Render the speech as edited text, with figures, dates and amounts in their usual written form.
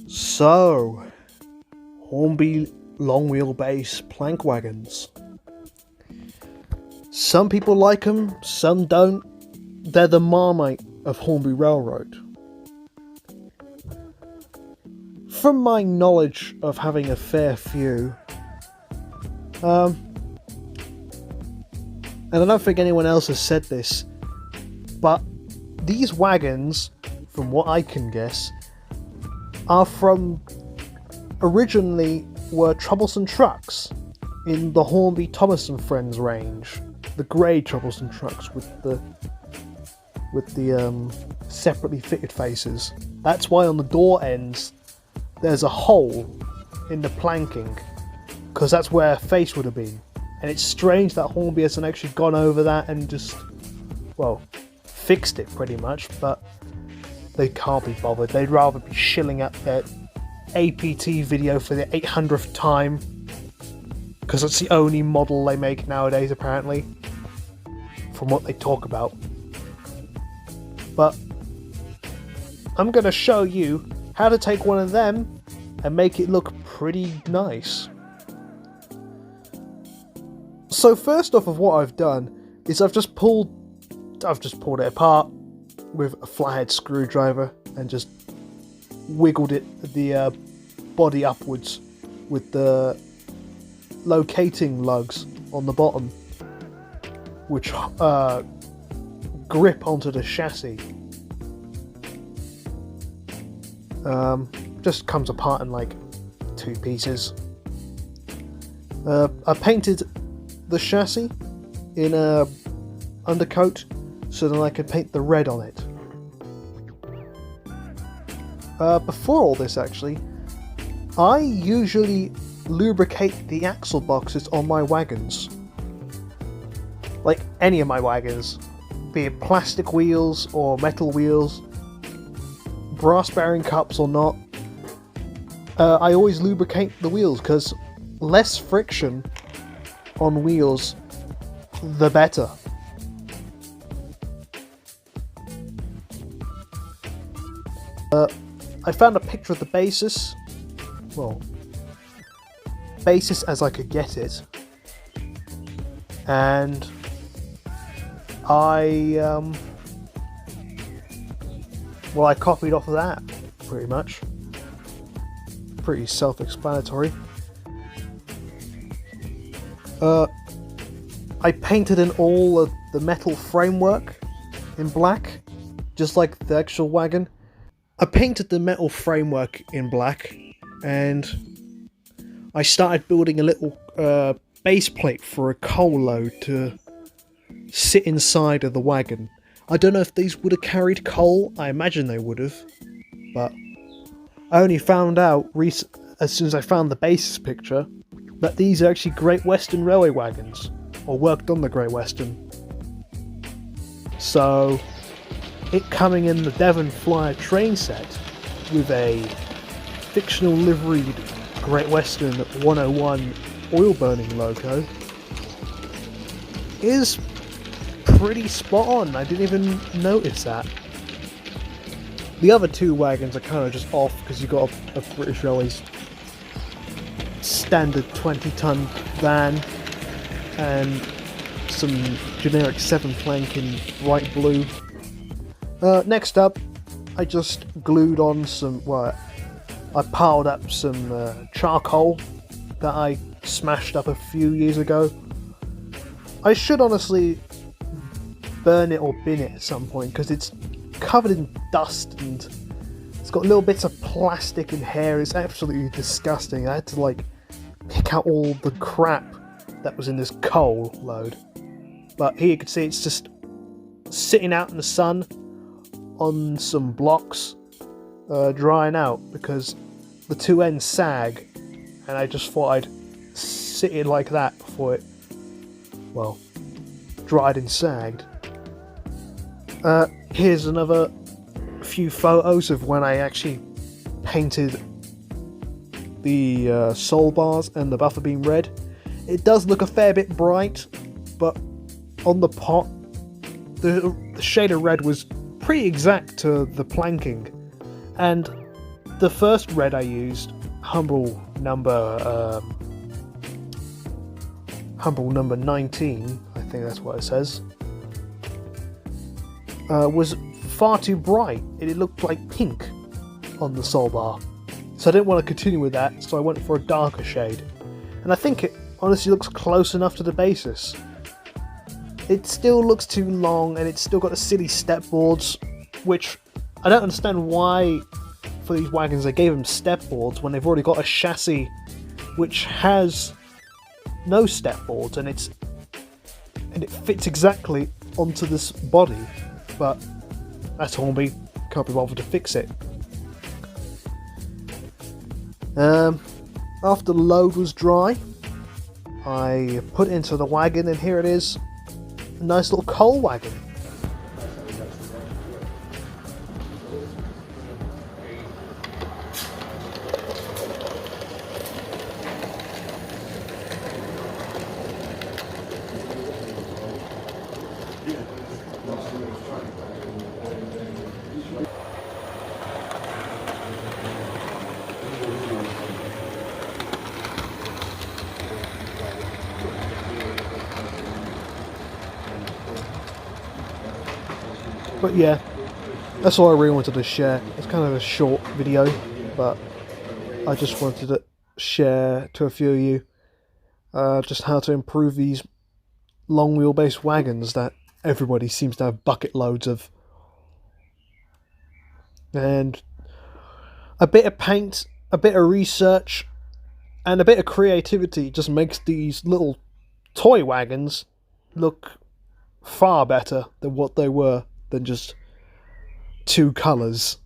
So, Hornby long wheelbase plank wagons. Some people like them, some don't. They're the Marmite of Hornby Railroad. From my knowledge of having a fair few, and I don't think anyone else has said this, but these wagons, from what I can guess, are from originally were Troublesome trucks in the Hornby Thomas and Friends range, the grey Troublesome trucks with the separately fitted faces. That's why on the door ends there's a hole in the planking, because that's where a face would have been. And it's strange that Hornby hasn't actually gone over that and just, well, fixed it pretty much, but they can't be bothered. They'd rather be shilling up their APT video for the 800th time, because it's the only model they make nowadays apparently, from what they talk about. But I'm going to show you how to take one of them and make it look pretty nice. So first off of what I've done is I've just pulled it apart with a flathead screwdriver and just wiggled the body upwards with the locating lugs on the bottom, which grip onto the chassis. Just comes apart in like 2 pieces. I painted the chassis in a undercoat so that I could paint the red on it. Before all this actually, I usually lubricate the axle boxes on my wagons. Like any of my wagons, be it plastic wheels or metal wheels, brass bearing cups or not, I always lubricate the wheels, because less friction on wheels, the better. I found a picture of the basis, well, basis as I could get it, and I copied off of that, pretty much. Pretty self-explanatory. I painted in all of the metal framework in black, just like the actual wagon. I painted the metal framework in black, and I started building a little base plate for a coal load to sit inside of the wagon. I don't know if these would have carried coal. I imagine they would have, but I only found out as soon as I found the basis picture that these are actually Great Western Railway wagons, or worked on the Great Western. So it coming in the Devon Flyer train set with a fictional liveried Great Western 101 oil burning logo is pretty spot on. I didn't even notice that. The other 2 wagons are kind of just off because you've got a British Railways standard 20-ton van and some generic 7-plank in bright blue. Next up, I just glued on I piled up some charcoal that I smashed up a few years ago. I should honestly burn it or bin it at some point, because it's covered in dust and it's got little bits of plastic and hair. It's absolutely disgusting. I had to pick out all the crap that was in this coal load. But here you can see it's just sitting out in the sun on some blocks, drying out, because the 2 ends sag, and I just thought I'd sit it like that before it, well, dried and sagged. Here's another few photos of when I actually painted the sole bars and the buffer beam red. It does look a fair bit bright, but on the pot, the shade of red was pretty exact to the planking, and the first red I used, Humble number 19, I think that's what it says, was far too bright. It looked like pink on the soul bar. So I didn't want to continue with that, so I went for a darker shade. And I think it honestly looks close enough to the basis. It still looks too long, and it's still got the silly step boards, which I don't understand why for these wagons they gave them step boards when they've already got a chassis which has no step boards, and it fits exactly onto this body. But that's Hornby, can't be bothered to fix it. After the load was dry, I put it into the wagon, and here it is, a nice little coal wagon. But yeah, that's all I really wanted to share. It's kind of a short video, but I just wanted to share to a few of you just how to improve these long wheelbase wagons that everybody seems to have bucket loads of. And a bit of paint, a bit of research, and a bit of creativity just makes these little toy wagons look far better than what they were than just two colours.